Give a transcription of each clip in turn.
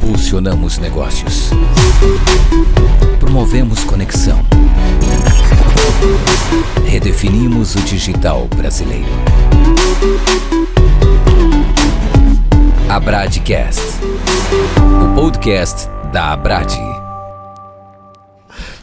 Impulsionamos negócios. Promovemos conexão. Redefinimos o digital brasileiro. Abradcast, o podcast da Abrad.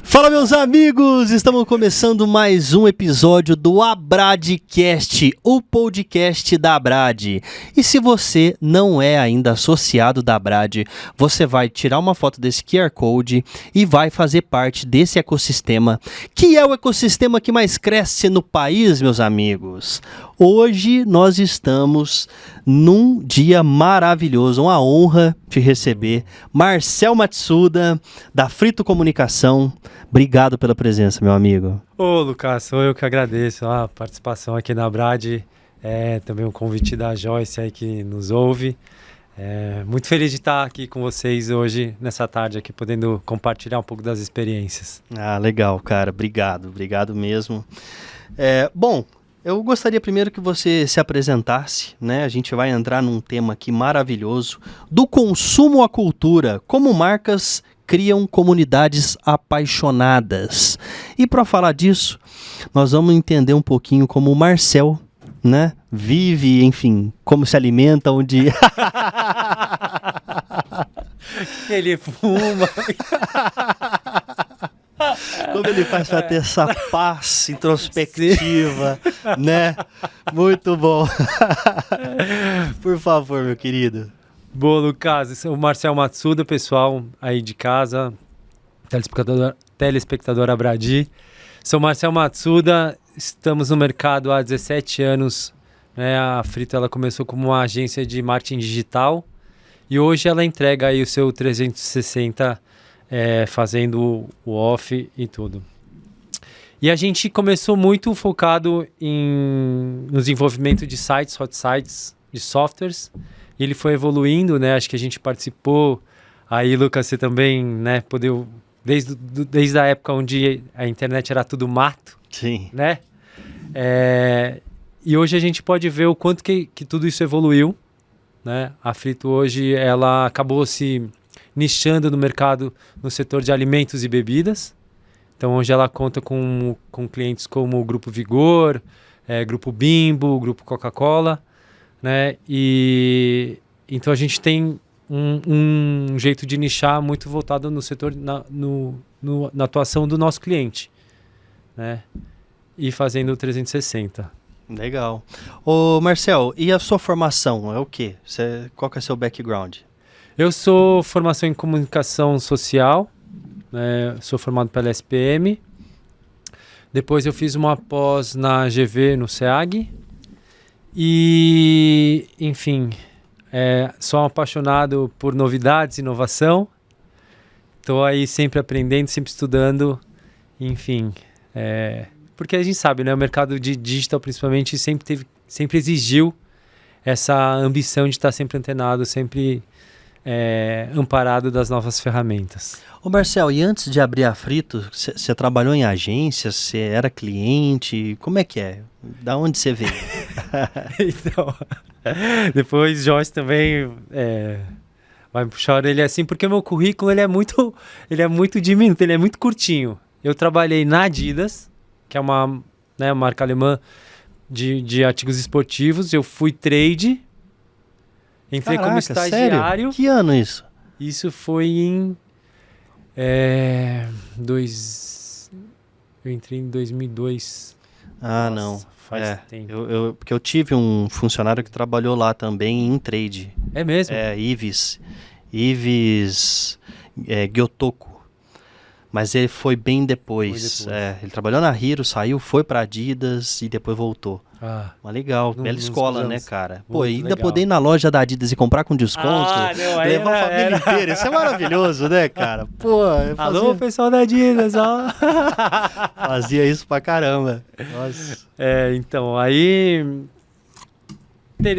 Fala, meus amigos! Estamos começando mais um episódio do Abradcast, o podcast da Abrad. E se você não é ainda associado da Abrad, você vai tirar uma foto desse QR Code e vai fazer parte desse ecossistema, que é o ecossistema que mais cresce no país, meus amigos. Hoje nós estamos num dia maravilhoso, uma honra te receber. Marcel Matsuda, da Frito Comunicação. Obrigado pela presença, meu amigo. Ô, Lucas, sou eu que agradeço a participação aqui na Abrad. Também um convite da Joyce aí que nos ouve. Muito feliz de estar aqui com vocês hoje, nessa tarde aqui, podendo compartilhar um pouco das experiências. Ah, legal, cara. Obrigado mesmo. Bom, eu gostaria primeiro que você se apresentasse, né? A gente vai entrar num tema aqui maravilhoso, do consumo à cultura, como marcas criam comunidades apaixonadas. E para falar disso, nós vamos entender um pouquinho como o Marcel, né, vive, enfim, como se alimenta, onde... Ele fuma... Como ele faz para ter essa paz introspectiva, né? Muito bom. Por favor, meu querido. Bom, Lucas, sou o Marcel Matsuda, pessoal aí de casa, telespectador Abradi. Sou Marcel Matsuda, estamos no mercado há 17 anos. Né? A Frito ela começou como uma agência de marketing digital e hoje ela entrega aí o seu 360 fazendo o off e tudo. E a gente começou muito focado no desenvolvimento de sites, hot sites, de softwares. E ele foi evoluindo, né? Acho que a gente participou. Aí, Lucas, você também, né? Podeu, desde a época onde a internet era tudo mato. Sim. Né? E hoje a gente pode ver o quanto que tudo isso evoluiu. Né? A Frito hoje, ela acabou se nichando no mercado no setor de alimentos e bebidas. Então hoje ela conta com clientes como o Grupo Vigor, Grupo Bimbo, Grupo Coca-Cola, né? E então a gente tem um jeito de nichar muito voltado no setor, na atuação do nosso cliente, né? E fazendo o 360. Legal. Ô Marcel, e a sua formação? É o quê? Qual que é o seu background? Eu sou formação em comunicação social, né? Sou formado pela SPM. Depois eu fiz uma pós na GV, no SEAG. E, enfim, sou um apaixonado por novidades, inovação. Estou aí sempre aprendendo, sempre estudando. Enfim, porque a gente sabe, né? O mercado de digital, principalmente, sempre exigiu essa ambição de estar sempre antenado, sempre... amparado das novas ferramentas. Ô Marcel, e antes de abrir a Frito, você trabalhou em agência, você era cliente, como é que é? Da onde você veio? Então, depois Joyce também vai me puxar a orelha assim, porque o meu currículo ele é muito diminuto, ele é muito curtinho. Eu trabalhei na Adidas, que é uma marca alemã de artigos esportivos, eu fui trade. Entrei como estagiário. Sério? Que ano isso? Isso foi em... Eu entrei em 2002. Ah, Nossa, não. Faz tempo. Porque eu tive um funcionário que trabalhou lá também em trade. É mesmo? Ives Gyotoko. Mas ele foi bem depois. Ele trabalhou na Hero, saiu, foi pra Adidas e depois voltou. Mas legal, bela escola, né, cara? Pô, ainda poder ir na loja da Adidas e comprar com desconto, levar a família inteira, isso é maravilhoso, né, cara? Pô, alô, pessoal da Adidas, ó. Fazia isso pra caramba. Nossa. Então, aí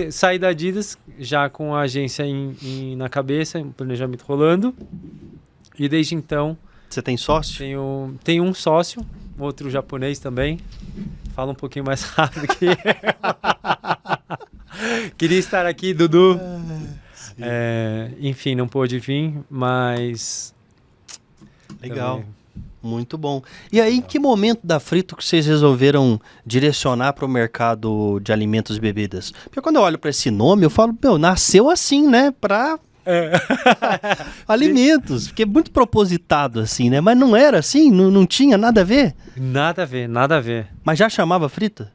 saí da Adidas já com a agência na cabeça, um planejamento rolando. E desde então... Você tem sócio? Tenho um sócio, outro japonês também. Fala um pouquinho mais rápido que eu. Queria estar aqui, Dudu. Enfim, não pôde vir, mas... Legal. Também. Muito bom. E aí, em que momento da Frito que vocês resolveram direcionar para o mercado de alimentos e bebidas? Porque quando eu olho para esse nome, eu falo, nasceu assim, né? Para alimentos. Porque é muito propositado assim, né? Mas não era assim? Não tinha nada a ver? Nada a ver, nada a ver. Mas já chamava Frito?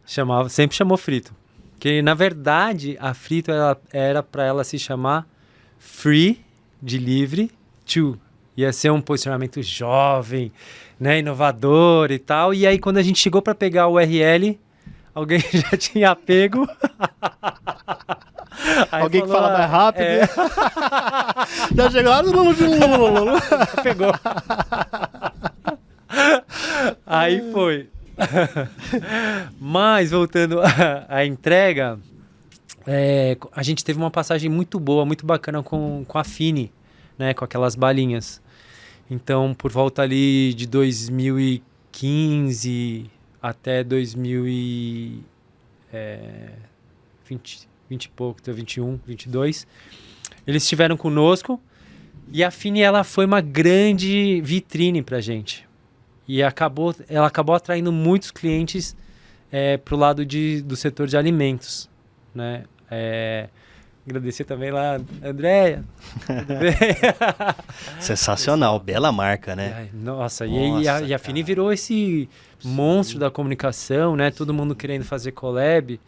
Sempre chamou Frito. Porque, na verdade, a Frito era para ela se chamar Free, de livre, to. Ia ser um posicionamento jovem, né, inovador e tal. E aí, quando a gente chegou para pegar o URL, alguém já tinha pego. Alguém falou, que fala mais rápido. Já chegou lá. Pegou. Aí foi. Mas, voltando à entrega, a gente teve uma passagem muito boa, muito bacana com a Fini, né, com aquelas balinhas. Então, por volta ali de 2015 até 2020 e pouco, 21, 22, eles estiveram conosco e a Fini, ela foi uma grande vitrine pra gente. E ela acabou atraindo muitos clientes pro lado do setor de alimentos, né? Agradecer também lá, Andréia. Tudo bem? Sensacional, bela marca, né? Ai, nossa, e a Fini virou esse monstro da comunicação, né? Todo mundo querendo fazer collab.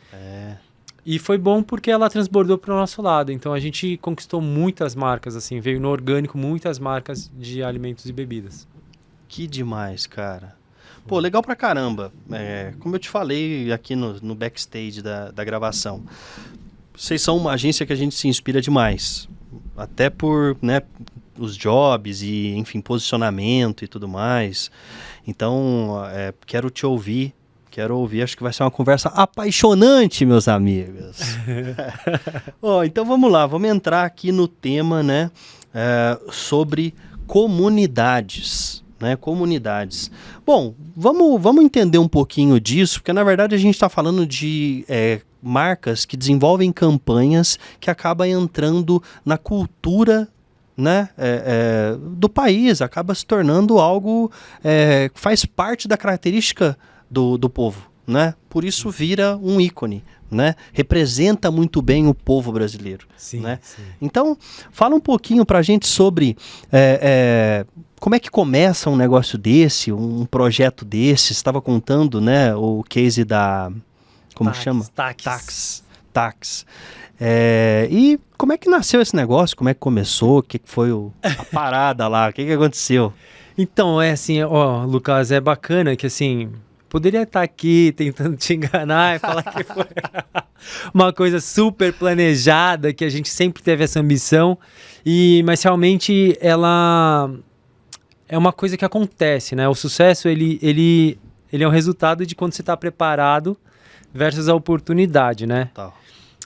E foi bom porque ela transbordou para o nosso lado. Então a gente conquistou muitas marcas, assim, veio no orgânico muitas marcas de alimentos e bebidas. Que demais, cara. Pô, legal pra caramba. Como eu te falei aqui no backstage da gravação, vocês são uma agência que a gente se inspira demais. Até por, né, os jobs e, enfim, posicionamento e tudo mais. Então, quero te ouvir. Acho que vai ser uma conversa apaixonante, meus amigos. Então vamos lá, vamos entrar aqui no tema, né, sobre comunidades. Né, comunidades. Bom, vamos entender um pouquinho disso, porque na verdade a gente está falando de marcas que desenvolvem campanhas que acabam entrando na cultura, né, do país, acaba se tornando algo que faz parte da característica do povo, né? Por isso vira um ícone, né? Representa muito bem o povo brasileiro. Sim, né? Sim. Então, fala um pouquinho pra gente sobre como é que começa um negócio desse, um projeto desse. Você estava contando, né, o case da... Como chama? Tax. E como é que nasceu esse negócio? Como é que começou? O que foi a parada lá? O que aconteceu? Então, assim, Lucas, é bacana que, assim, poderia estar aqui tentando te enganar e falar que foi uma coisa super planejada, que a gente sempre teve essa ambição, mas realmente ela é uma coisa que acontece, né? O sucesso, ele é um resultado de quando você está preparado versus a oportunidade, né? Tá.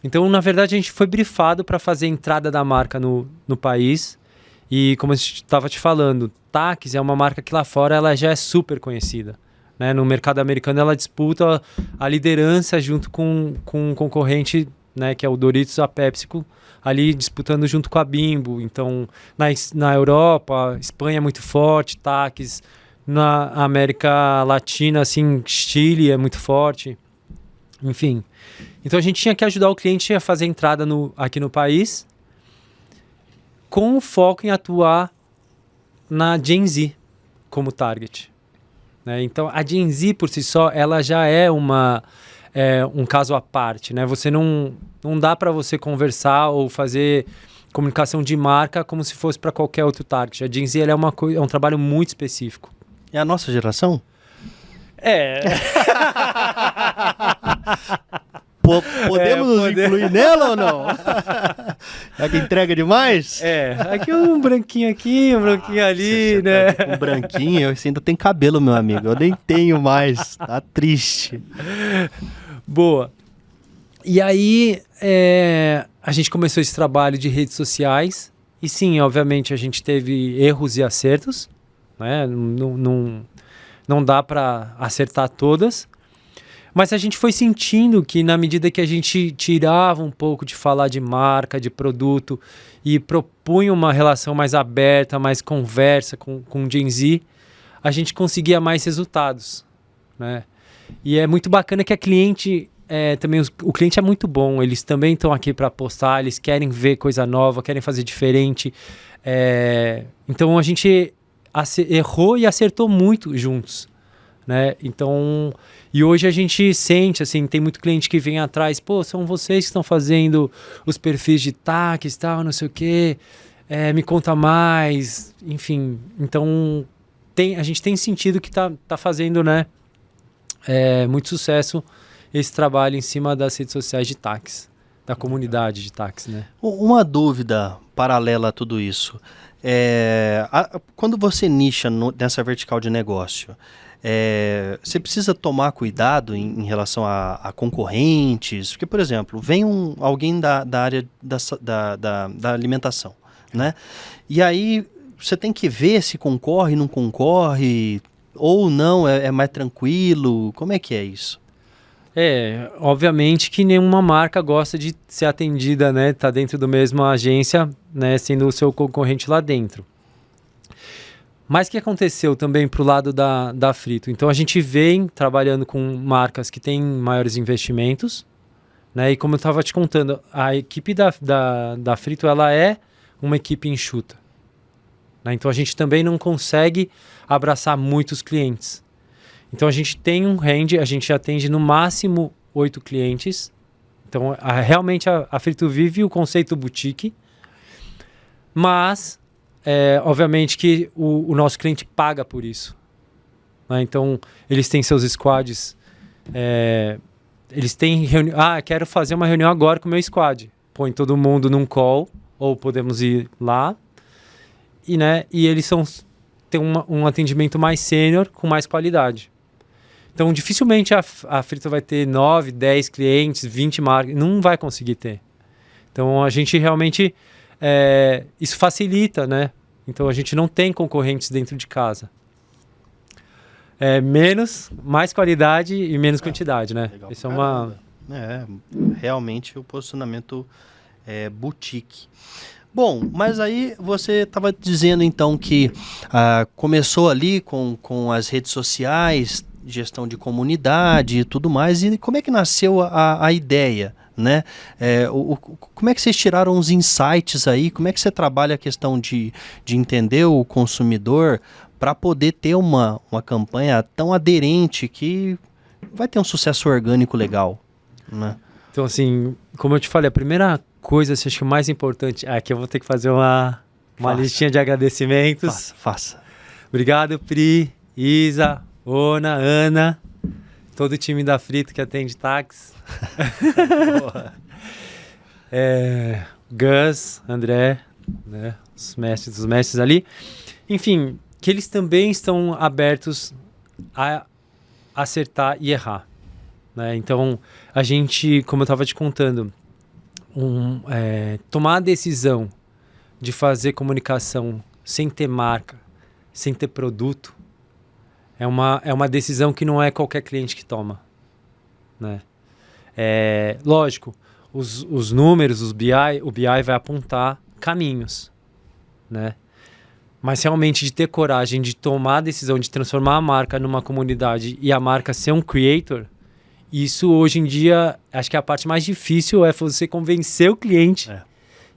Então, na verdade, a gente foi brifado para fazer a entrada da marca no país. E como eu estava te falando, Takis é uma marca que lá fora ela já é super conhecida. Né? No mercado americano, ela disputa a liderança junto com um concorrente, né, que é o Doritos, a PepsiCo, ali disputando junto com a Bimbo. Então, na Europa, Espanha é muito forte, Takis. Na América Latina, assim, Chile é muito forte. Enfim, então a gente tinha que ajudar o cliente a fazer a entrada aqui no país com o foco em atuar na Gen Z como target. Né? Então a Gen Z por si só, ela já é um caso à parte. Né? Você não dá para você conversar ou fazer comunicação de marca como se fosse para qualquer outro target. A Gen Z ela é um trabalho muito específico. É a nossa geração? Podemos nos incluir nela ou não? É que entrega demais? Aqui um branquinho aqui, um branquinho ali, né? Um branquinho, você ainda tem cabelo, meu amigo. Eu nem tenho mais, tá triste. Boa. E aí, a gente começou esse trabalho de redes sociais. E sim, obviamente, a gente teve erros e acertos, né? Não dá para acertar todas. Mas a gente foi sentindo que na medida que a gente tirava um pouco de falar de marca, de produto e propunha uma relação mais aberta, mais conversa com o Gen Z, a gente conseguia mais resultados, né? E é muito bacana que a cliente, também o cliente é muito bom, eles também estão aqui para apostar, eles querem ver coisa nova, querem fazer diferente. Então a gente errou e acertou muito juntos, né? Então, e hoje a gente sente, assim, tem muito cliente que vem atrás, pô, são vocês que estão fazendo os perfis de taques, tal, não sei o quê, me conta mais, enfim. Então, a gente tem sentido que tá fazendo, né, muito sucesso esse trabalho em cima das redes sociais de táxi, da comunidade de táxi, né? Uma dúvida paralela a tudo isso. Quando você nicha nessa vertical de negócio, você precisa tomar cuidado em relação a concorrentes? Porque, por exemplo, vem alguém da área da alimentação, né? E aí você tem que ver se concorre, não concorre, ou não, é mais tranquilo. Como é que é isso? Obviamente que nenhuma marca gosta de ser atendida, né? Tá dentro da mesma agência, né? Sendo o seu concorrente lá dentro. Mas o que aconteceu também pro lado da Frito? Então a gente vem trabalhando com marcas que têm maiores investimentos, né? E como eu estava te contando, a equipe da Frito, ela é uma equipe enxuta, né? Então a gente também não consegue abraçar muitos clientes. Então a gente tem um range, a gente atende no máximo 8 clientes. Então realmente a Frito vive o conceito boutique, mas obviamente que o nosso cliente paga por isso, né? Então eles têm seus squads, eles têm reunião. Quero fazer uma reunião agora com o meu squad. Põe todo mundo num call, ou podemos ir lá, e eles têm um atendimento mais sênior, com mais qualidade. Então, dificilmente a Frito vai ter 9, 10 clientes, 20 marcas. Não vai conseguir ter. Então, a gente realmente... isso facilita, né? Então, a gente não tem concorrentes dentro de casa. Mais qualidade e menos quantidade, né? Legal. Isso é uma... Realmente o posicionamento boutique. Bom, mas aí você estava dizendo então que começou ali com as redes sociais, gestão de comunidade e tudo mais, e como é que nasceu a ideia, né? Como é que vocês tiraram os insights aí? Como é que você trabalha a questão de entender o consumidor para poder ter uma campanha tão aderente que vai ter um sucesso orgânico legal, né? Então, assim, como eu te falei, a primeira coisa, acho que o mais importante, aqui eu vou ter que fazer uma listinha de agradecimentos. Faça. Obrigado, Pri, Isa, Ona, Ana, todo o time da Frito que atende táxi. Gus, André, né, os mestres ali. Enfim, que eles também estão abertos a acertar e errar, né? Então, a gente, como eu estava te contando, tomar a decisão de fazer comunicação sem ter marca, sem ter produto, é uma decisão que não é qualquer cliente que toma, né? Lógico, os números, o BI vai apontar caminhos, né? Mas realmente de ter coragem de tomar a decisão de transformar a marca numa comunidade e a marca ser um creator, isso hoje em dia, acho que a parte mais difícil é você convencer o cliente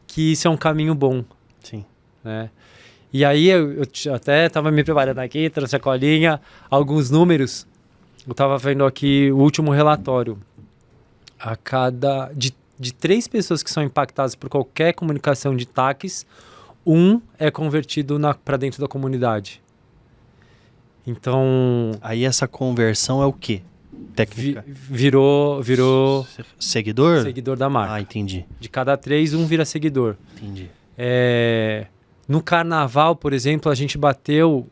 que isso é um caminho bom. Sim. Né? E aí eu até estava me preparando aqui, trouxe a colinha, alguns números. Eu estava vendo aqui o último relatório. De 3 pessoas que são impactadas por qualquer comunicação de táxis, 1 é convertido para dentro da comunidade. Então... Aí essa conversão é o quê? Técnica? Virou seguidor? Seguidor da marca. Entendi. De cada 3, 1 vira seguidor. Entendi. No carnaval, por exemplo, a gente bateu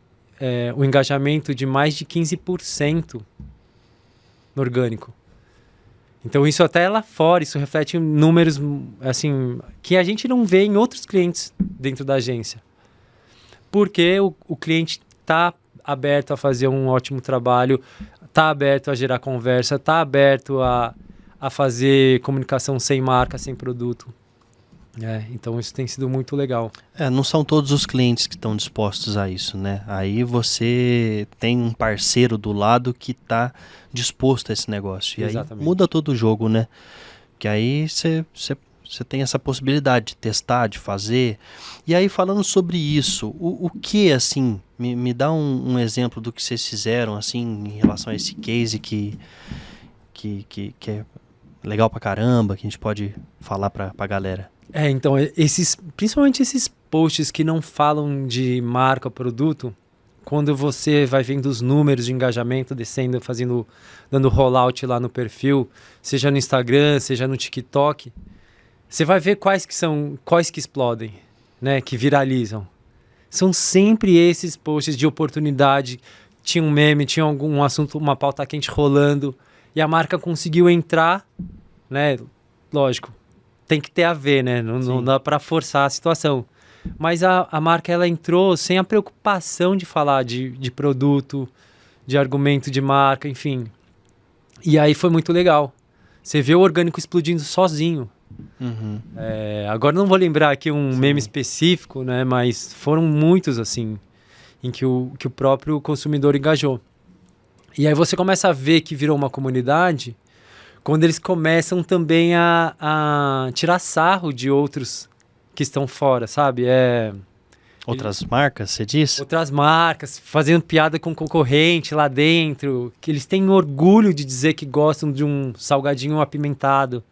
o engajamento de mais de 15% no orgânico. Então isso até lá fora, isso reflete números assim, que a gente não vê em outros clientes dentro da agência. Porque o cliente está aberto a fazer um ótimo trabalho, tá aberto a gerar conversa, tá aberto a fazer comunicação sem marca, sem produto. Então isso tem sido muito legal. Não são todos os clientes que estão dispostos a isso, né? Aí você tem um parceiro do lado que está disposto a esse negócio. E Exatamente. aí muda todo o jogo, né? Que aí você tem essa possibilidade de testar, de fazer. E aí falando sobre isso, o que, assim, me dá um exemplo do que vocês fizeram, assim, em relação a esse case que é legal pra caramba, que a gente pode falar pra galera. Então, principalmente esses posts que não falam de marca, produto, quando você vai vendo os números de engajamento descendo, dando rollout lá no perfil, seja no Instagram, seja no TikTok, você vai ver quais que explodem, né, que viralizam. São sempre esses posts de oportunidade. Tinha um meme, tinha algum assunto, uma pauta quente rolando, e a marca conseguiu entrar, né, lógico, tem que ter a ver, né? Não dá para forçar a situação. Mas a marca, ela entrou sem a preocupação de falar de produto, de argumento de marca, enfim. E aí foi muito legal. Você vê o orgânico explodindo sozinho. Uhum. Agora não vou lembrar aqui um meme específico, né? Mas foram muitos, assim, em que o próprio consumidor engajou. E aí você começa a ver que virou uma comunidade quando eles começam também a tirar sarro de outros que estão fora, sabe? Outras marcas, você diz? Outras marcas, fazendo piada com concorrente lá dentro, que eles têm orgulho de dizer que gostam de um salgadinho apimentado,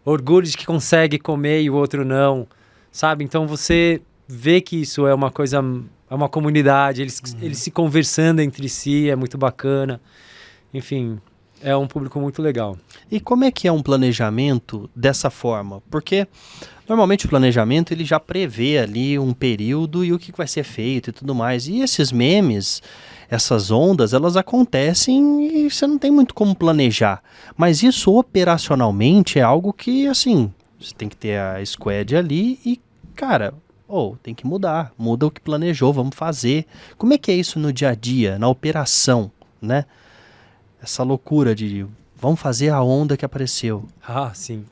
orgulho de que consegue comer e o outro não, sabe? Então você vê que isso é uma coisa, é uma comunidade, eles se conversando entre si, é muito bacana, enfim... É um público muito legal. E como é que é um planejamento dessa forma? Porque normalmente o planejamento ele já prevê ali um período e o que vai ser feito e tudo mais. E esses memes, essas ondas, elas acontecem e você não tem muito como planejar. Mas isso operacionalmente é algo que, assim, você tem que ter a squad ali e, cara, tem que mudar. Muda o que planejou, vamos fazer. Como é que é isso no dia a dia, na operação, né? Essa loucura de vamos fazer a onda que apareceu. Ah, sim.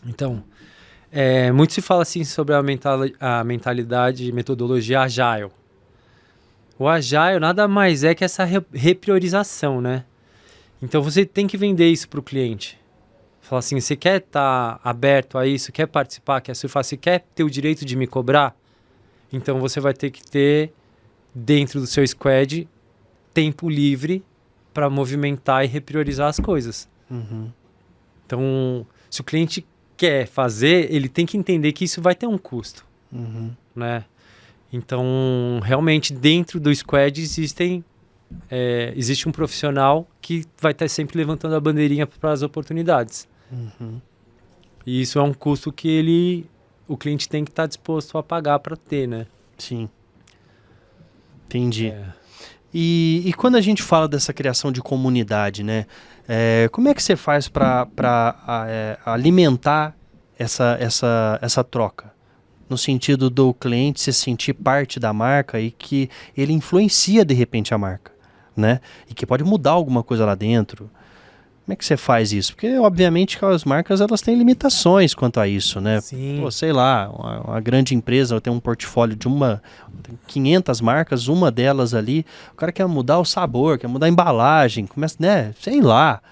Então, muito se fala assim sobre a mentalidade e metodologia Agile. O Agile nada mais é que essa repriorização, né? Então você tem que vender isso para o cliente. Falar assim, você quer estar aberto a isso, quer participar, quer surfar, você quer ter o direito de me cobrar? Então você vai ter que ter, dentro do seu squad, tempo livre para movimentar e repriorizar as coisas. Uhum. Então, se o cliente quer fazer, ele tem que entender que isso vai ter um custo, né? Então, realmente, dentro do squad existe um profissional que vai estar sempre levantando a bandeirinha para as oportunidades. Uhum. E isso é um custo que o cliente tem que estar disposto a pagar para ter, né? Sim. Entendi. E quando a gente fala dessa criação de comunidade, né? Como é que você faz para alimentar essa troca? No sentido do cliente se sentir parte da marca e que ele influencia de repente a marca, né? E que pode mudar alguma coisa lá dentro. Como é que você faz isso? Porque, obviamente, que as marcas elas têm limitações quanto a isso, né? Sim. Pô, sei lá, uma grande empresa tem um portfólio de 500 marcas, uma delas ali, o cara quer mudar o sabor, quer mudar a embalagem, começa, né? Sei lá.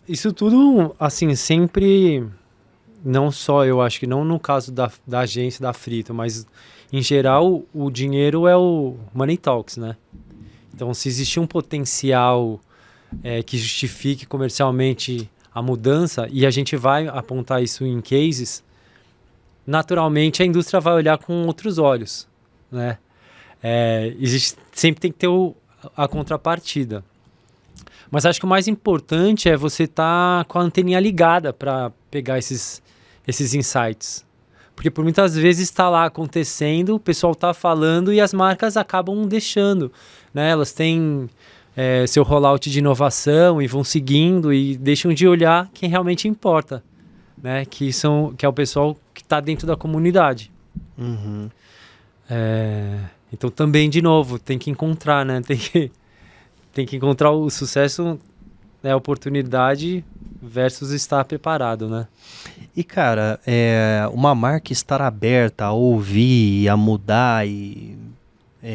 Isso tudo, assim, sempre, não só, eu acho que não no caso da agência da Frito, mas, em geral, o dinheiro é o money talks, né? Então, se existir um potencial... que justifique comercialmente a mudança, e a gente vai apontar isso em cases, naturalmente a indústria vai olhar com outros olhos, né? Sempre tem que ter a contrapartida. Mas acho que o mais importante é você estar com a anteninha ligada para pegar esses insights. Porque por muitas vezes está lá acontecendo, o pessoal está falando e as marcas acabam deixando, né? Elas têm... seu rollout de inovação e vão seguindo e deixam de olhar quem realmente importa, né? Que é o pessoal que está dentro da comunidade. Uhum. Então também, de novo, tem que encontrar, né? tem que encontrar o sucesso, né, a oportunidade versus estar preparado, né? E, cara, uma marca estar aberta a ouvir, a mudar e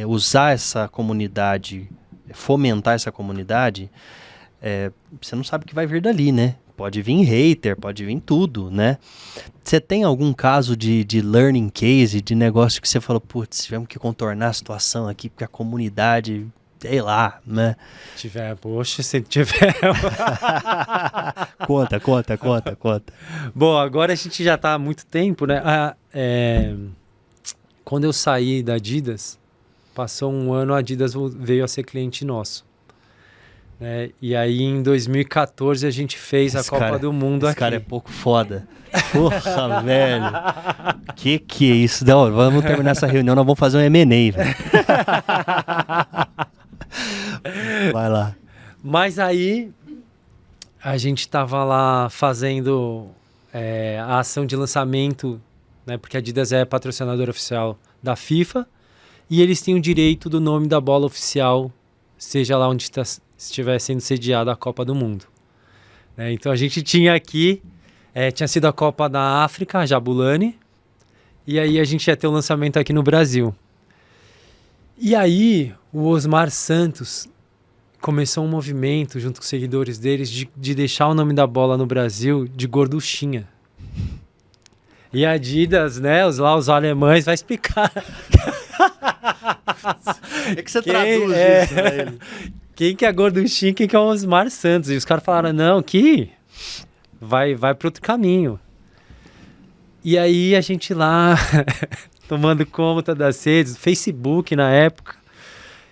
usar essa comunidade, fomentar essa comunidade, você não sabe o que vai vir dali, né? Pode vir hater, pode vir tudo, né? Você tem algum caso de learning case, de negócio que você falou, putz, tivemos que contornar a situação aqui, porque a comunidade, sei lá, né? Poxa, se tiver... Conta. Bom, agora a gente já tá há muito tempo, né? Quando eu saí da Adidas, passou um ano, a Adidas veio a ser cliente nosso. Né? E aí, em 2014, a gente fez a Copa do Mundo aqui. Esse cara é pouco foda. Porra, velho. Que é isso? Não, vamos terminar essa reunião, nós vamos fazer um M&A, velho. Vai lá. Mas aí, a gente tava lá fazendo a ação de lançamento, né? Porque a Adidas é patrocinadora oficial da FIFA e eles têm o direito do nome da bola oficial, seja lá onde estiver sendo sediada a Copa do Mundo. Né? Então a gente tinha aqui, tinha sido a Copa da África, a Jabulani, e aí a gente ia ter o lançamento aqui no Brasil. E aí o Osmar Santos começou um movimento junto com os seguidores deles de deixar o nome da bola no Brasil de gorduchinha. E a Adidas, né, os alemães, vai explicar. É que você traduz isso pra ele. Quem que é gorduchinha, quem que é o Osmar Santos? E os caras falaram, não, que vai para outro caminho. E aí a gente lá, tomando conta das redes, Facebook na época,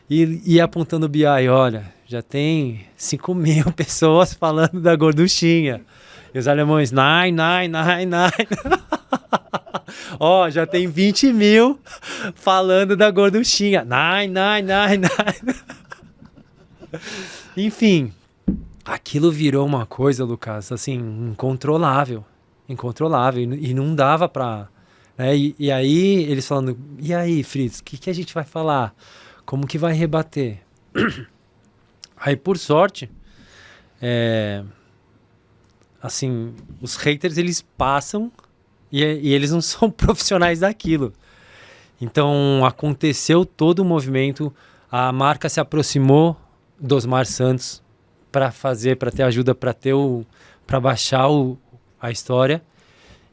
e apontando o BI, olha, já tem 5.000 pessoas falando da gorduchinha. E os alemães, nine. Ó, já tem 20.000 falando da gorduchinha. Nine. Enfim, aquilo virou uma coisa, Lucas, assim, incontrolável. E não dava pra... Né? E aí, eles falando, e aí, Fritz, o que a gente vai falar? Como que vai rebater? Aí, por sorte, assim, os haters, eles passam e eles não são profissionais daquilo. Então, aconteceu todo o movimento, a marca se aproximou do Osmar Santos para ter ajuda, para baixar a história.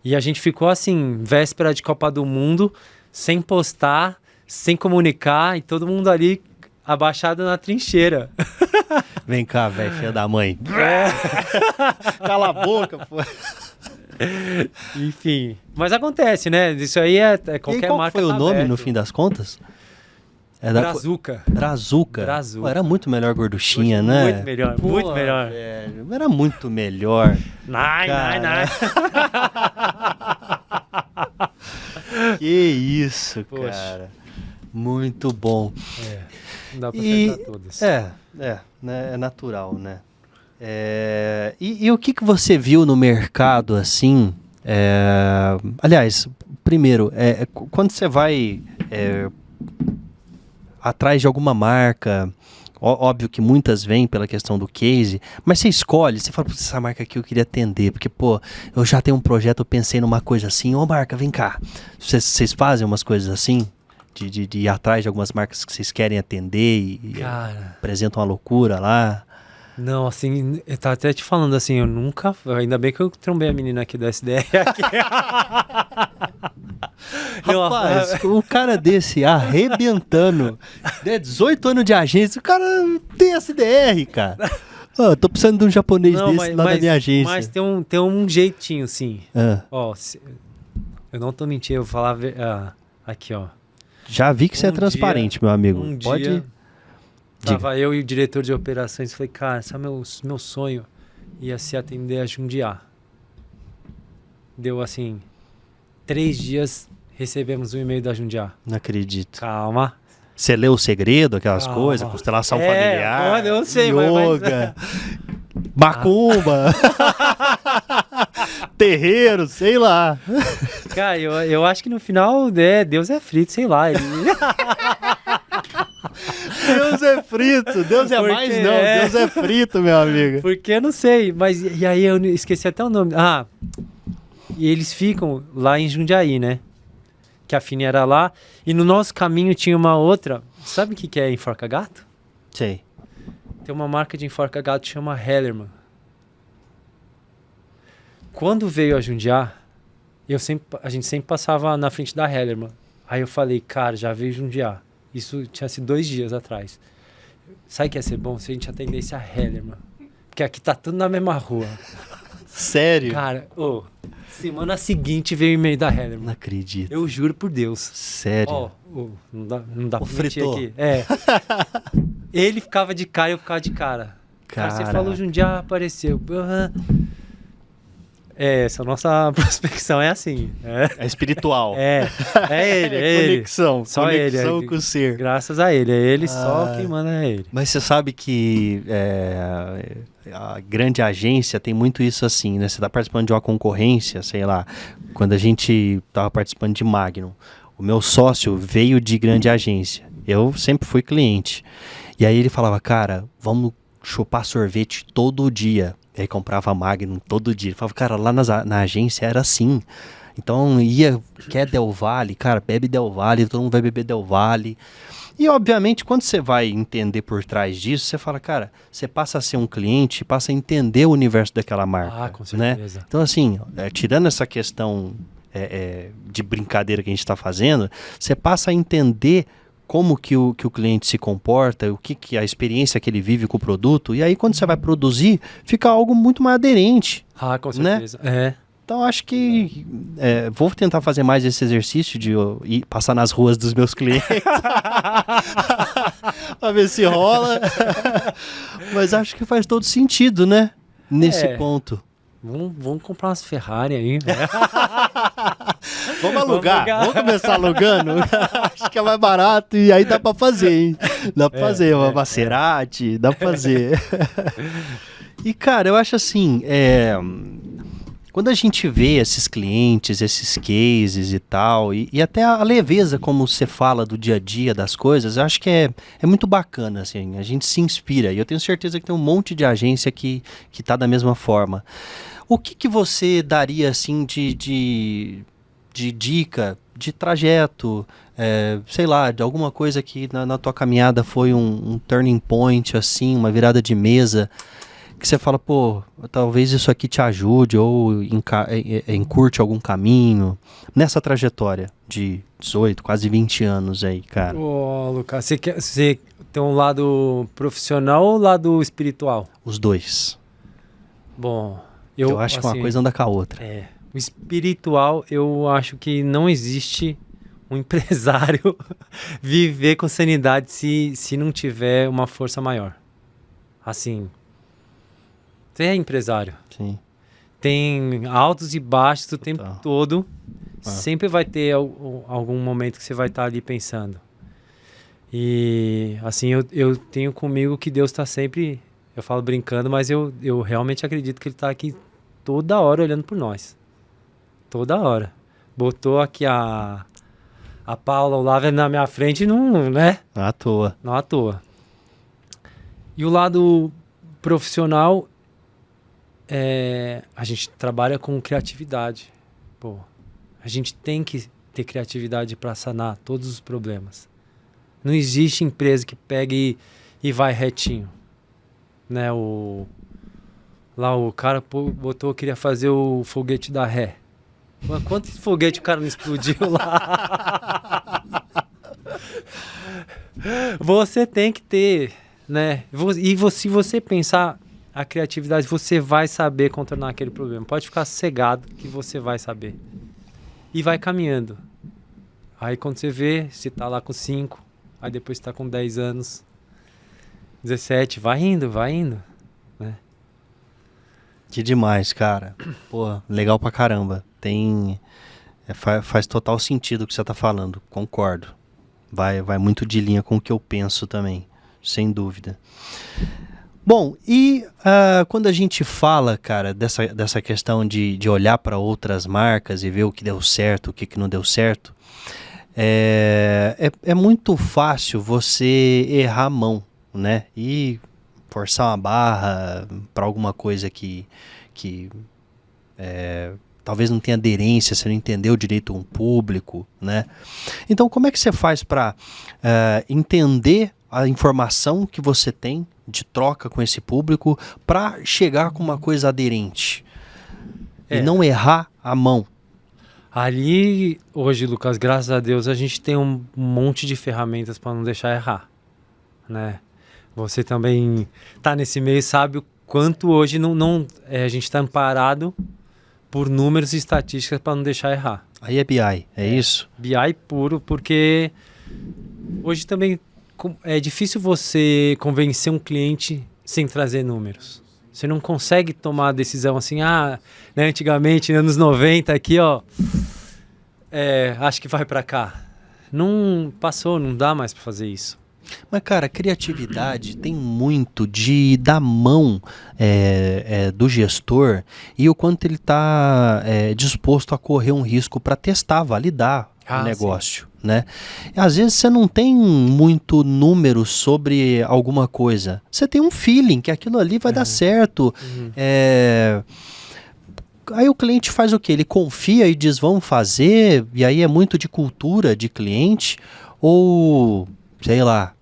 E a gente ficou assim, véspera de Copa do Mundo, sem postar, sem comunicar, e todo mundo ali abaixado na trincheira. Vem cá, velho, filha da mãe. Cala a boca, pô. Enfim, mas acontece, né? Isso aí qualquer qual marca. Foi o nome aberto. No fim das contas? Brazuca. Brazuca. Pô, era muito melhor gorduchinha, Poxa, né? Muito melhor, Pô, muito melhor. Velho, era muito melhor. Nine. Que isso, Poxa. cara. Muito bom. Não dá pra acertar todas. Né, é natural, né? E o que você viu no mercado, assim? Aliás, primeiro, quando você vai atrás de alguma marca, óbvio que muitas vêm pela questão do case, mas você escolhe, você fala, essa marca aqui eu queria atender, porque, pô, eu já tenho um projeto, eu pensei numa coisa assim, marca, vem cá. Vocês fazem umas coisas assim? De ir atrás de algumas marcas que vocês querem atender e apresentam uma loucura lá? Não, assim, eu tava até te falando assim, ainda bem que eu trombei a menina aqui do SDR aqui. Rapaz, o cara desse arrebentando, 18 anos de agência, o cara tem SDR, cara. Tô precisando de um japonês desse lá da minha agência. Mas tem um jeitinho, sim. Ó, eu não tô mentindo, eu vou falar aqui, ó. Já vi que você é transparente, meu amigo. Pode dia, tava eu e o diretor de operações, falei, cara, sabe meu sonho ia se atender a Jundiá. Deu assim, 3 dias, recebemos um e-mail da Jundiá. Não acredito. Calma. Você leu o segredo, aquelas coisas, constelação familiar, eu não sei, yoga, macumba, terreiro, sei lá. Cara, eu acho que no final, Deus é frito, sei lá. Deus é é frito. Deus é Porque mais não. é. Deus é frito, meu amigo. Porque eu não sei, mas e aí eu esqueci até o nome. Ah, e eles ficam lá em Jundiaí, né? Que a Fini era lá. E no nosso caminho tinha uma outra. Sabe o que é enforca-gato? Sei. Tem uma marca de enforca-gato que chama Hellerman. Quando veio a Jundiá, a gente sempre passava na frente da Hellerman. Aí eu falei, cara, já veio Jundiá. Isso tinha sido 2 dias atrás. Sabe o que ia ser bom se a gente atendesse a Hellerman? Porque aqui tá tudo na mesma rua. Sério? Cara, semana seguinte veio o e-mail da Hellerman. Não acredito. Eu juro por Deus. Sério? Ó, não dá pra mentir fritou. aqui. É. Ele ficava de cara e eu ficava de cara. Cara, você Caraca. falou Jundiá, apareceu. Essa nossa prospecção é assim. É espiritual. É ele, é ele. Conexão. Só ele, Conexão é. com o ser. Graças a ele. É ele, só quem manda é ele. Mas você sabe que a grande agência tem muito isso assim, né? Você tá participando de uma concorrência, sei lá, quando a gente tava participando de Magnum, o meu sócio veio de grande agência. Eu sempre fui cliente. E aí ele falava, cara, vamos chupar sorvete todo dia. E aí comprava Magnum todo dia. Ele falava, cara, lá na agência era assim. Então quer Del Valle, cara, bebe Del Valle, todo mundo vai beber Del Valle. E obviamente quando você vai entender por trás disso, você fala, cara, você passa a ser um cliente, passa a entender o universo daquela marca. Ah, com né? certeza. Então assim, tirando essa questão de brincadeira que a gente está fazendo, você passa a entender como que o cliente se comporta, o que a experiência que ele vive com o produto, e aí quando você vai produzir, fica algo muito mais aderente. Ah, com né? certeza. É. Então acho que vou tentar fazer mais esse exercício de ir passar nas ruas dos meus clientes pra ver se rola. Mas acho que faz todo sentido, né? Nesse ponto. Vamos comprar umas Ferrari aí, velho. Vamos alugar. Vamos começar alugando. Acho que é mais barato e aí dá pra fazer, hein? Dá pra fazer uma Maserati, dá pra fazer. E, cara, eu acho assim, quando a gente vê esses clientes, esses cases e tal, e até a leveza como você fala do dia a dia das coisas, eu acho que é muito bacana, assim, a gente se inspira. E eu tenho certeza que tem um monte de agência que tá da mesma forma. O que você daria, assim, de dica, de trajeto, sei lá, de alguma coisa que na tua caminhada foi um turning point, assim, uma virada de mesa, que você fala, pô, talvez isso aqui te ajude ou encurte algum caminho nessa trajetória de 18, quase 20 anos aí, cara? Ô, Lucas, você tem um lado profissional ou lado espiritual? Os dois. Bom, Eu acho que uma coisa anda com a outra. O espiritual, eu acho que não existe um empresário viver com sanidade se não tiver uma força maior. Assim, você é empresário. Sim. Tem altos e baixos o tempo todo. Ah. Sempre vai ter algum momento que você vai estar ali pensando. E assim, eu tenho comigo que Deus está sempre... Eu falo brincando, mas eu realmente acredito que Ele está aqui toda hora olhando por nós. Toda hora. Botou aqui a Paula, o Lávia na minha frente, não, né? Não à toa. Não à toa. E o lado profissional, a gente trabalha com criatividade. Pô, a gente tem que ter criatividade para sanar todos os problemas. Não existe empresa que pegue e vai retinho. Né, lá o cara botou, queria fazer o foguete da ré. Mas quantos foguetes o cara não explodiu lá? Você tem que ter, né? E se você pensar a criatividade, você vai saber contornar aquele problema. Pode ficar cegado que você vai saber. E vai caminhando. Aí quando você vê, você tá lá com 5, aí depois você tá com 10 anos, 17, vai indo, né? Que demais, cara. Pô, legal pra caramba. Faz total sentido o que você tá falando, concordo. Vai muito de linha com o que eu penso também, sem dúvida. Bom, e quando a gente fala, cara, dessa questão de olhar para outras marcas e ver o que deu certo, o que não deu certo, é muito fácil você errar a mão, né? E forçar uma barra para alguma coisa que talvez não tenha aderência, você não entendeu direito um público, né? Então, como é que você faz para entender a informação que você tem de troca com esse público para chegar com uma coisa aderente e não errar a mão? Ali, hoje, Lucas, graças a Deus, a gente tem um monte de ferramentas para não deixar errar, né? Você também tá nesse meio, sabe o quanto hoje a gente está amparado por números e estatísticas para não deixar errar. Aí é BI, é isso? BI puro, porque hoje também é difícil você convencer um cliente sem trazer números. Você não consegue tomar a decisão assim, né, antigamente, anos 90 aqui, ó, acho que vai para cá. Não passou, não dá mais para fazer isso. Mas, cara, criatividade tem muito da mão do gestor e o quanto ele está disposto a correr um risco para testar, validar o negócio, né? E, às vezes você não tem muito número sobre alguma coisa. Você tem um feeling que aquilo ali vai dar certo. Aí o cliente faz o quê? Ele confia e diz, vamos fazer, e aí é muito de cultura de cliente, ou, sei lá,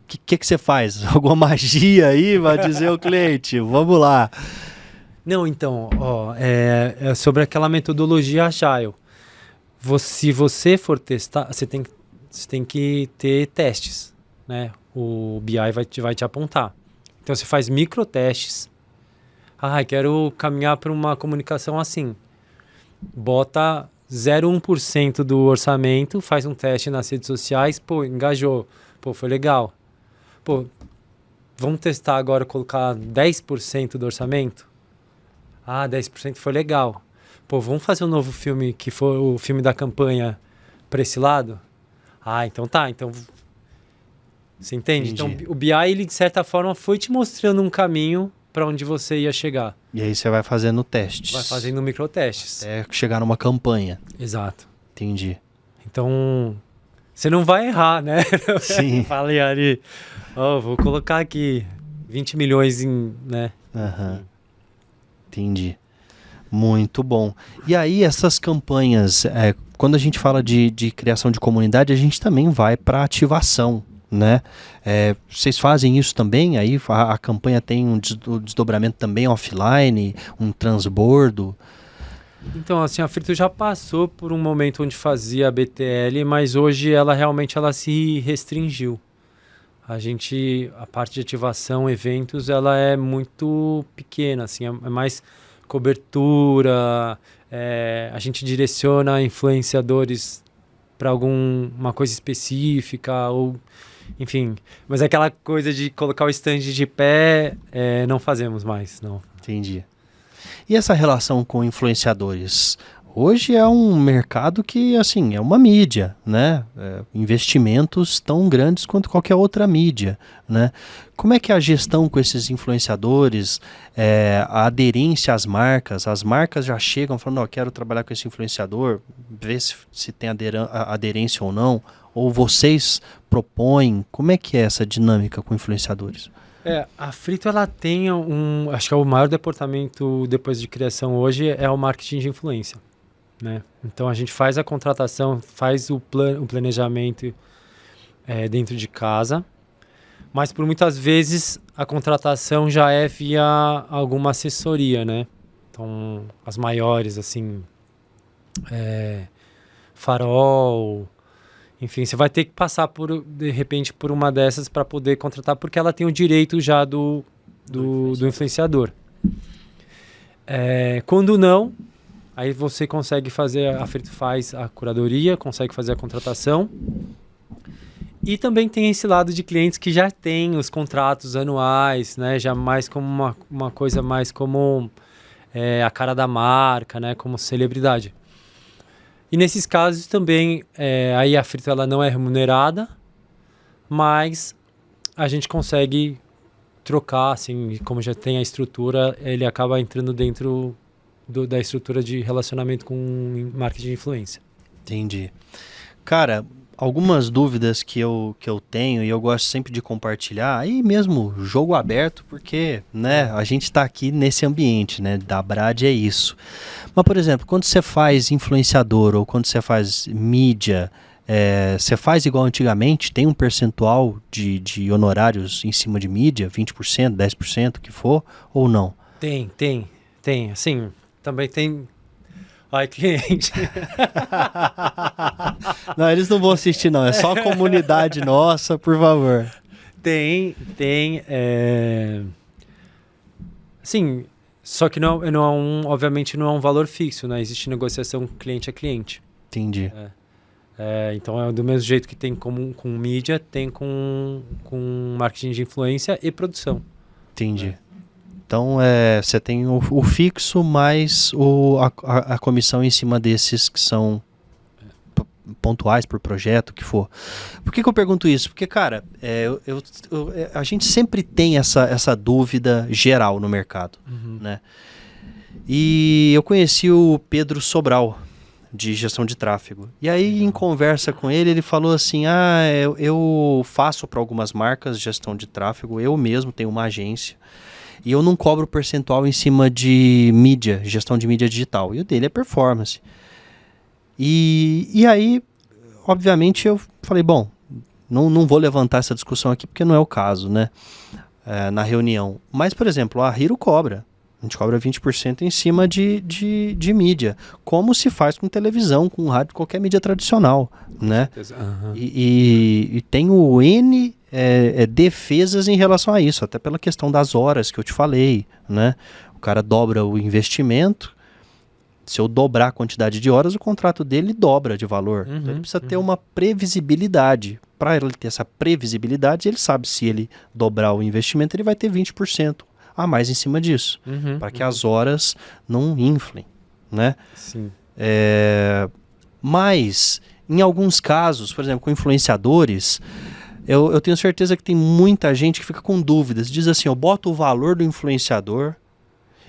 o que você faz? Alguma magia aí vai dizer o cliente, vamos lá. Não, então, é sobre aquela metodologia Agile. Se você for testar, você tem que ter testes, né? O BI vai te apontar. Então você faz microtestes. Quero caminhar para uma comunicação assim. Bota 0,1% do orçamento, faz um teste nas redes sociais, engajou, foi legal. Vamos testar agora, colocar 10% do orçamento? 10% foi legal. Vamos fazer um novo filme que for o filme da campanha para esse lado? Então tá. Então, você entende? Entendi. Então, o BI, ele, de certa forma, foi te mostrando um caminho para onde você ia chegar. E aí você vai fazendo testes. Vai fazendo microtestes. Até chegar numa campanha. Exato. Entendi. Então, você não vai errar, né? Sim. Falei ali, vou colocar aqui 20 milhões em, né? Entendi. Muito bom. E aí essas campanhas, quando a gente fala de criação de comunidade, a gente também vai para ativação, né? Vocês fazem isso também? Aí a campanha tem um desdobramento também offline, um transbordo? Então, assim, a Frito já passou por um momento onde fazia a BTL, mas hoje ela realmente se restringiu. A parte de ativação, eventos, ela é muito pequena, assim, é mais cobertura, a gente direciona influenciadores para alguma coisa específica, ou enfim, mas aquela coisa de colocar o stand de pé, não fazemos mais, não. Entendi. E essa relação com influenciadores? Hoje é um mercado que, assim, é uma mídia, né? Investimentos tão grandes quanto qualquer outra mídia, né? Como é que é a gestão com esses influenciadores, a aderência às marcas? As marcas já chegam falando, eu quero trabalhar com esse influenciador, ver se tem aderência ou não, ou vocês propõem? Como é que é essa dinâmica com influenciadores? A Frito, ela tem acho que é o maior departamento depois de criação hoje, é o marketing de influência, né? Então a gente faz a contratação, faz o planejamento dentro de casa, mas por muitas vezes a contratação já é via alguma assessoria, né? Então as maiores, assim, Farol, enfim, você vai ter que passar de repente por uma dessas para poder contratar, porque ela tem o direito já do influenciador. Quando não, aí você consegue fazer, a Frito faz a curadoria, consegue fazer a contratação. E também tem esse lado de clientes que já tem os contratos anuais, né? Já mais como uma coisa mais como a cara da marca, né? Como celebridade. E nesses casos também, aí a Frito ela não é remunerada, mas a gente consegue trocar, assim, como já tem a estrutura, ele acaba entrando dentro da estrutura de relacionamento com marketing de influência. Entendi. Cara, algumas dúvidas que eu tenho e eu gosto sempre de compartilhar, aí mesmo jogo aberto, porque, né, a gente está aqui nesse ambiente, né, da Brad é isso. Mas, por exemplo, quando você faz influenciador ou quando você faz mídia, você faz igual antigamente, tem um percentual de honorários em cima de mídia, 20%, 10%, o que for, ou não? Tem. Assim, também tem... Ai, cliente. Não, eles não vão assistir não, é só a comunidade nossa, por favor. Tem. Sim, só que não é obviamente não é um valor fixo, né? Existe negociação cliente a cliente. Entendi. Então é do mesmo jeito que tem com mídia, tem com marketing de influência e produção. Entendi. Então você tem o fixo mais a comissão em cima desses que são pontuais por projeto, o que for. Por que eu pergunto isso? Porque, cara, a gente sempre tem essa dúvida geral no mercado, né? E eu conheci o Pedro Sobral, de gestão de tráfego. E aí, em conversa com ele, ele falou assim, eu faço para algumas marcas gestão de tráfego, eu mesmo tenho uma agência, e eu não cobro percentual em cima de mídia, gestão de mídia digital. E o dele é performance. E aí, obviamente, eu falei, bom, não vou levantar essa discussão aqui porque não é o caso, né? Na reunião. Mas, por exemplo, a Hero cobra. A gente cobra 20% em cima de mídia. Como se faz com televisão, com rádio, qualquer mídia tradicional, né? Uhum. E tem o N defesas em relação a isso, até pela questão das horas que eu te falei, né? O cara dobra o investimento. Se eu dobrar a quantidade de horas, o contrato dele dobra de valor. Então ele precisa ter uma previsibilidade. Para ele ter essa previsibilidade, ele sabe se ele dobrar o investimento, ele vai ter 20% a mais em cima disso. Para que as horas não inflem, né? Sim. Mas, em alguns casos, por exemplo, com influenciadores, eu tenho certeza que tem muita gente que fica com dúvidas. Diz assim, eu boto o valor do influenciador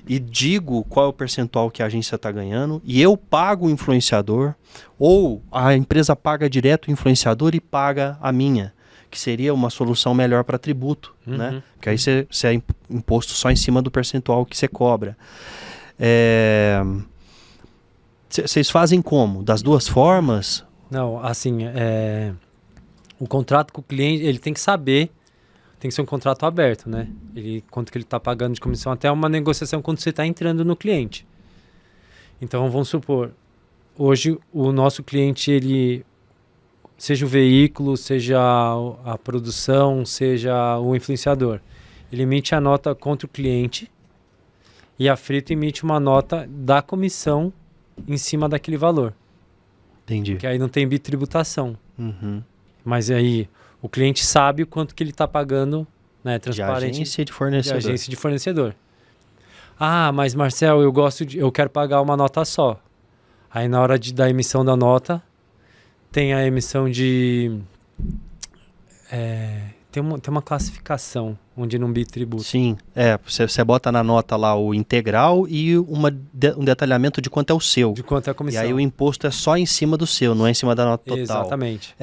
e digo qual é o percentual que a agência está ganhando, e eu pago o influenciador, ou a empresa paga direto o influenciador e paga a minha, que seria uma solução melhor para tributo, né? Porque aí você é imposto só em cima do percentual que você cobra. Vocês fazem como? Das duas formas? Não, assim, o contrato com o cliente, ele tem que saber, tem que ser um contrato aberto, né? Quanto que ele está pagando de comissão, até uma negociação quando você está entrando no cliente. Então, vamos supor, hoje o nosso cliente, ele, seja o veículo, seja a produção, seja o influenciador, ele emite a nota contra o cliente e a Frito emite uma nota da comissão em cima daquele valor. Entendi. Que aí não tem bitributação. Mas aí o cliente sabe o quanto que ele está pagando, né, transparente. De agência de fornecedor. De agência de fornecedor. Ah, mas Marcel, eu quero pagar uma nota só. Aí na hora da emissão da nota, tem a emissão de... Tem uma classificação onde não bitributa. Sim, você bota na nota lá o integral e um detalhamento de quanto é o seu. De quanto é a comissão. E aí o imposto é só em cima do seu, não é em cima da nota total. Exatamente.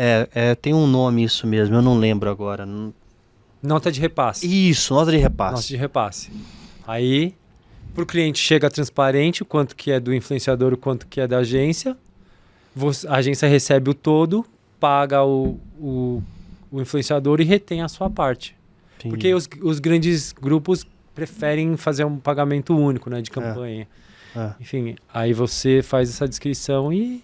Tem um nome isso mesmo, eu não lembro agora. Nota de repasse. Isso, nota de repasse. Nota de repasse. Aí, para o cliente chega transparente o quanto que é do influenciador, o quanto que é da agência. A agência recebe o todo, paga o influenciador e retém a sua parte. Entendi. Porque os grandes grupos preferem fazer um pagamento único, né, de campanha. Enfim, aí você faz essa descrição e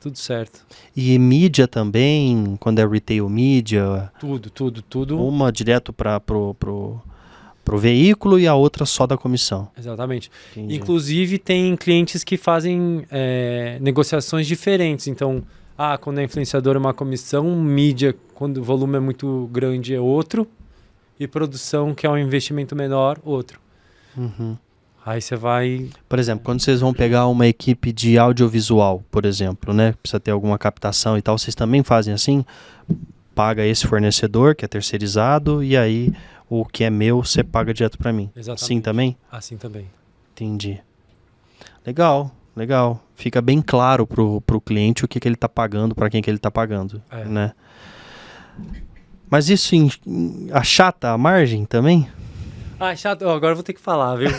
tudo certo. E mídia também, quando é retail mídia? Tudo. Uma direto para pro veículo e a outra só da comissão. Exatamente. Entendi. Inclusive tem clientes que fazem negociações diferentes. Então, quando é influenciador é uma comissão, mídia, quando o volume é muito grande, é outro, e produção, que é um investimento menor, outro. Aí você vai... Por exemplo, quando vocês vão pegar uma equipe de audiovisual, por exemplo, né? Precisa ter alguma captação e tal, vocês também fazem assim? Paga esse fornecedor, que é terceirizado, e aí o que é meu, você paga direto para mim. Exatamente. Assim também? Assim também. Entendi. Legal. Legal. Fica bem claro pro cliente o que ele tá pagando, para quem que ele tá pagando, É. né? Mas isso achata a margem também? Ah, chato. Ó, agora eu vou ter que falar, viu?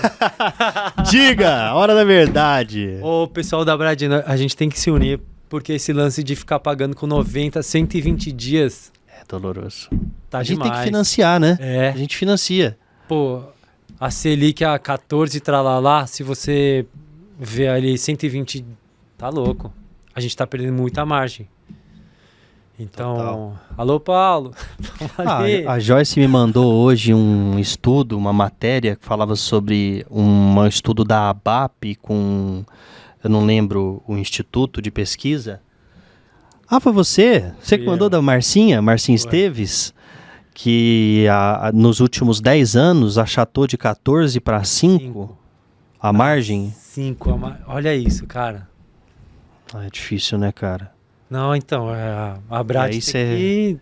Diga! Hora da verdade! Ô, pessoal da Bradina, a gente tem que se unir, porque esse lance de ficar pagando com 90, 120 dias É doloroso. tá A gente demais. tem que financiar, né? É. A gente financia. Pô, a Selic a 14 tralalá, se você vê ali 120, tá louco. A gente tá perdendo muita margem. Então, Total. alô, Paulo. Vamos ali. A Joyce me mandou hoje um estudo, uma matéria que falava sobre um estudo da ABAP com, eu não lembro, o Instituto de Pesquisa. Ah, foi você? Você que Fui mandou eu. da Marcinha Foi. Esteves, que nos últimos 10 anos achatou de 14 para 5 a margem. 5, olha isso, cara. Ah, é difícil, né, cara? Não, então, a Brad Aí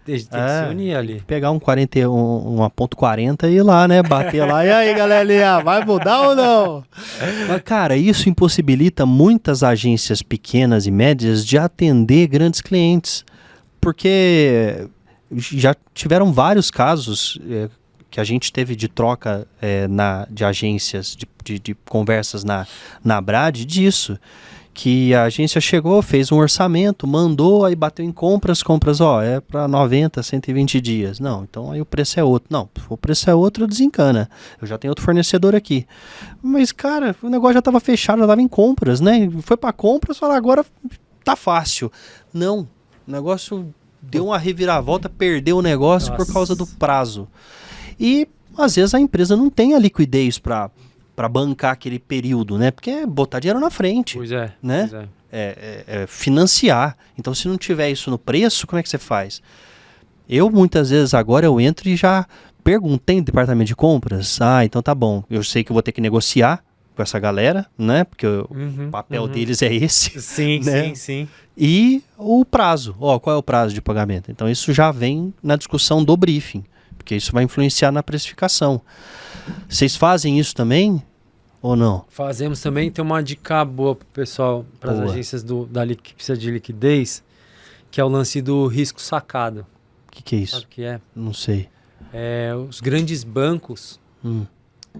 tem que se unir ali. Pegar uma ponto 40 e ir lá, né? Bater lá. E aí, galerinha, vai mudar ou não? Mas, cara, isso impossibilita muitas agências pequenas e médias de atender grandes clientes. Porque já tiveram vários casos que a gente teve de troca de agências, de conversas na Brad disso. Que a agência chegou, fez um orçamento, mandou, aí bateu em compras, é para 90, 120 dias. Não, então aí o preço é outro. Não, se o preço é outro, desencana. Eu já tenho outro fornecedor aqui. Mas, cara, o negócio já estava fechado, já estava em compras, né? Foi para compras, falaram, agora tá fácil. Não, o negócio deu uma reviravolta, perdeu o negócio por causa do prazo. E, às vezes, a empresa não tem a liquidez para bancar aquele período, né? Porque é botar dinheiro na frente. Pois é. Né? Pois é. É financiar. Então, se não tiver isso no preço, como é que você faz? Eu, muitas vezes, agora eu entro e já pergunto, tem departamento de compras? Ah, então tá bom. Eu sei que eu vou ter que negociar com essa galera, né? Porque o papel deles é esse. Sim, né? sim. E o prazo. Qual é o prazo de pagamento? Então, isso já vem na discussão do briefing, porque isso vai influenciar na precificação. Vocês fazem isso também? Ou não? Fazemos também, tem uma dica boa pro pessoal, para as agências que precisa de liquidez, que é o lance do risco sacado. O que é isso? Sabe o que é? Não sei. Os grandes bancos,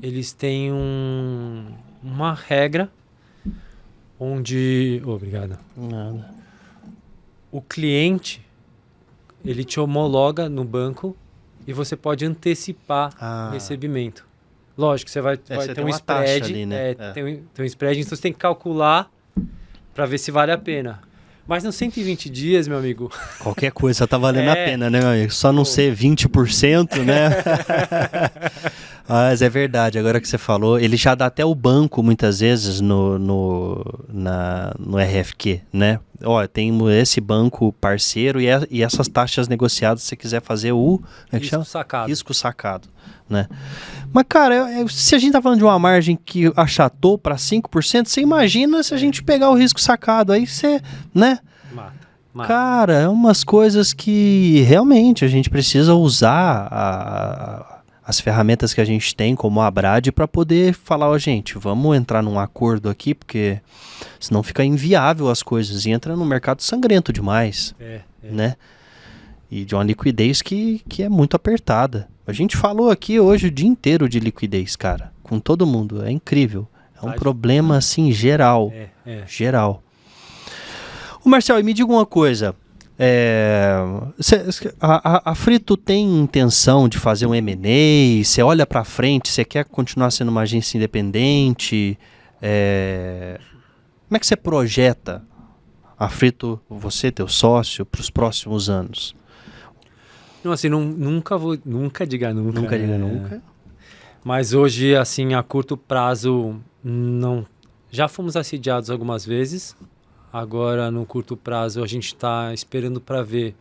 eles têm uma regra onde... Obrigado. Nada. O cliente, ele te homologa no banco e você pode antecipar o recebimento. Lógico, você vai você ter tem um uma taxa spread, ali, né? tem um spread, então você tem que calcular para ver se vale a pena. Mas nos 120 dias, meu amigo... Qualquer coisa tá valendo a pena, né, meu amigo? Só não ser 20%, né? Mas é verdade, agora que você falou, ele já dá até o banco, muitas vezes, no RFQ, né? Tem esse banco parceiro e essas taxas negociadas, se você quiser fazer risco sacado. Risco sacado, né? Mas, cara, se a gente tá falando de uma margem que achatou para 5%, você imagina se a gente pegar o risco sacado, aí você, né? Mata. Cara, é umas coisas que realmente a gente precisa usar as ferramentas que a gente tem, como a Brad, para poder falar, gente, vamos entrar num acordo aqui, porque senão fica inviável as coisas e entra no mercado sangrento demais, né? E de uma liquidez que é muito apertada. A gente falou aqui hoje o dia inteiro de liquidez, cara, com todo mundo, é incrível. É um problema, assim, geral. Geral. O Marcel, me diga uma coisa. A Frito tem intenção de fazer um M&A? Você olha para frente, você quer continuar sendo uma agência independente? Como é que você projeta a Frito, você, teu sócio, para os próximos anos? Não, assim, nunca diga nunca. Nunca diga nunca. Mas hoje, assim, a curto prazo, não. Já fomos assediados algumas vezes. Agora, no curto prazo, a gente está esperando para ver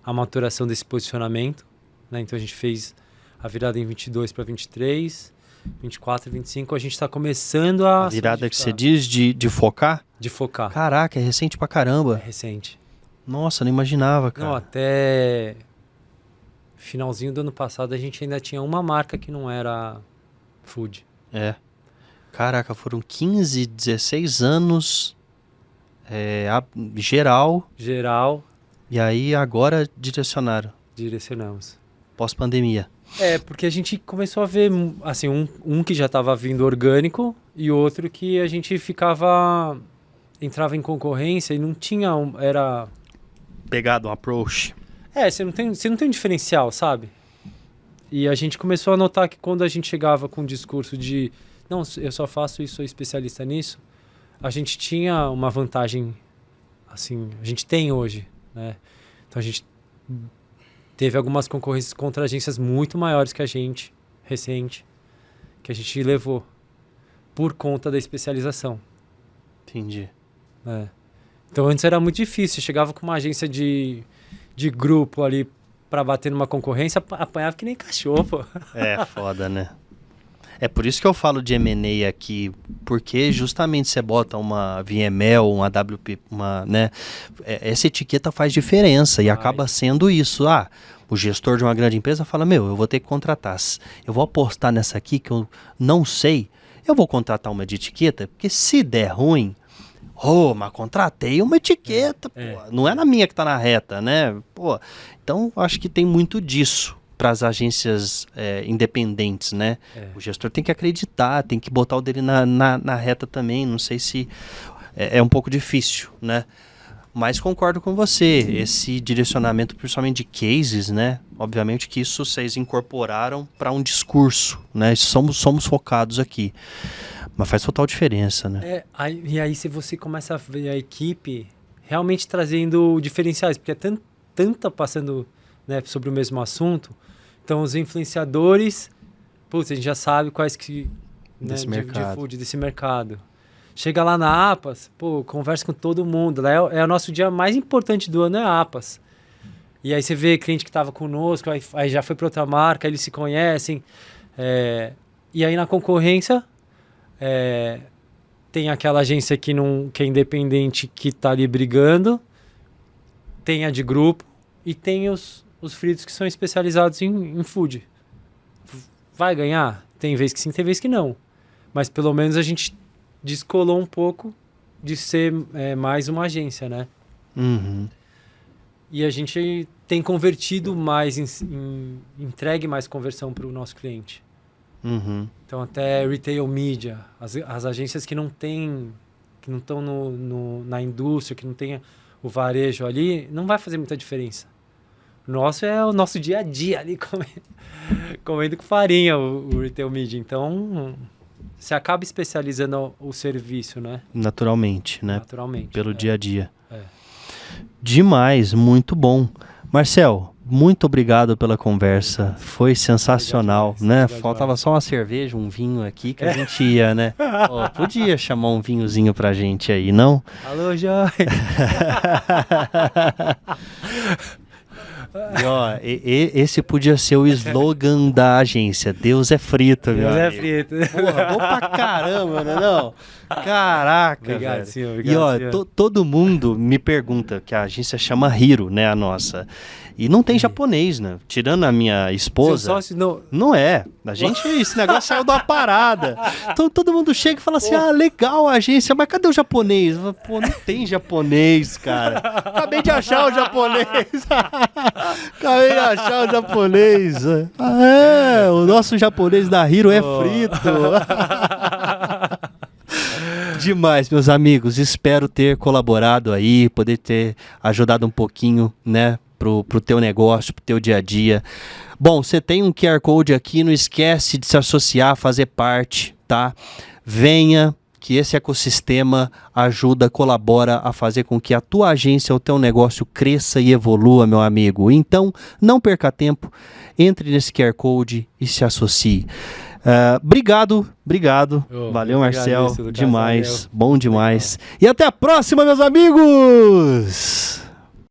a maturação desse posicionamento, né? Então, a gente fez a virada em 22 para 23, 24 e 25. A gente está começando a... A virada que você diz de focar? De focar. Caraca, é recente pra caramba. É recente. Nossa, não imaginava, cara. Não, até finalzinho do ano passado, a gente ainda tinha uma marca que não era food. Caraca, foram 15, 16 anos Geral, Geral, e aí agora direcionamos. pós-pandemia. Porque a gente começou a ver, assim, um que já estava vindo orgânico e outro que a gente entrava em concorrência e não tinha, era... Pegado, um approach. Você não tem um diferencial, sabe? E a gente começou a notar que quando a gente chegava com um discurso de não, eu só faço isso, sou especialista nisso, a gente tinha uma vantagem, assim, a gente tem hoje, né? Então a gente teve algumas concorrências contra agências muito maiores que a gente, recente, que a gente levou por conta da especialização. Entendi. Então antes era muito difícil, chegava com uma agência de grupo ali para bater numa concorrência, apanhava que nem cachorro, pô. Foda, né? É por isso que eu falo de M&A aqui, porque justamente você bota uma VML, uma WP, né? Essa etiqueta faz diferença e acaba sendo isso. O gestor de uma grande empresa fala, eu vou ter que contratar. Eu vou apostar nessa aqui que eu não sei. Eu vou contratar uma de etiqueta, porque se der ruim, mas contratei uma etiqueta, pô. Não é na minha que tá na reta, né? Pô, então acho que tem muito disso para as agências independentes, né? O gestor tem que acreditar, tem que botar o dele na reta também. Não sei se é um pouco difícil, né? Mas concordo com você, esse direcionamento, principalmente de cases, né? Obviamente que isso vocês incorporaram para um discurso, né? Somos focados aqui. Mas faz total diferença, né? E aí se você começa a ver a equipe realmente trazendo diferenciais, porque tanta passando, né, sobre o mesmo assunto. Então os influenciadores, a gente já sabe quais que, né, de food, desse mercado. Chega lá na APAS, conversa com todo mundo. Lá é o nosso dia mais importante do ano, é a APAS. E aí você vê cliente que estava conosco, aí já foi para outra marca, eles se conhecem. E aí na concorrência, tem aquela agência que é independente, que está ali brigando, tem a de grupo e tem os fritos que são especializados em food. Vai ganhar? Tem vez que sim, tem vez que não. Mas pelo menos a gente descolou um pouco de ser mais uma agência, né? Uhum. E a gente tem convertido mais, entregue mais conversão para o nosso cliente. Uhum. Então até retail media, as agências que não estão na indústria, que não tem o varejo ali, não vai fazer muita diferença. Nosso é o nosso dia a dia ali, comendo com farinha o retail media. Então, você acaba especializando o serviço, né? Naturalmente, né? Naturalmente. Pelo dia a dia. Demais, muito bom. Marcel, muito obrigado pela conversa. Foi sensacional, né? Faltava só uma cerveja, um vinho aqui que a gente ia, né? Podia chamar um vinhozinho pra gente aí, não? Alô, Joy! E esse podia ser o slogan da agência. Deus é frito, meu amigo. Deus é frito. Porra, bom pra caramba, né? Não? Caraca, obrigado, velho. senhor. Obrigado, senhor. Todo mundo me pergunta, que a agência chama Hiro, né, a nossa. E não tem japonês, né? Tirando a minha esposa. Seu sócio não... Não é. A gente, esse negócio saiu de uma parada. Então todo mundo chega e fala assim, legal a agência, mas cadê o japonês? Pô, não tem japonês, cara. Acabei de achar o japonês. Acabei de achar o japonês. O nosso japonês da Hiro é frito. Demais, meus amigos. Espero ter colaborado aí, poder ter ajudado um pouquinho, né, pro teu negócio, pro teu dia a dia. Bom, você tem um QR Code aqui, não esquece de se associar, fazer parte, tá? Venha, que esse ecossistema ajuda, colabora a fazer com que a tua agência, o teu negócio cresça e evolua, meu amigo. Então, não perca tempo, entre nesse QR Code e se associe. Obrigado. Valeu, Marcel. Demais, valeu. Bom demais. Legal. E até a próxima, meus amigos!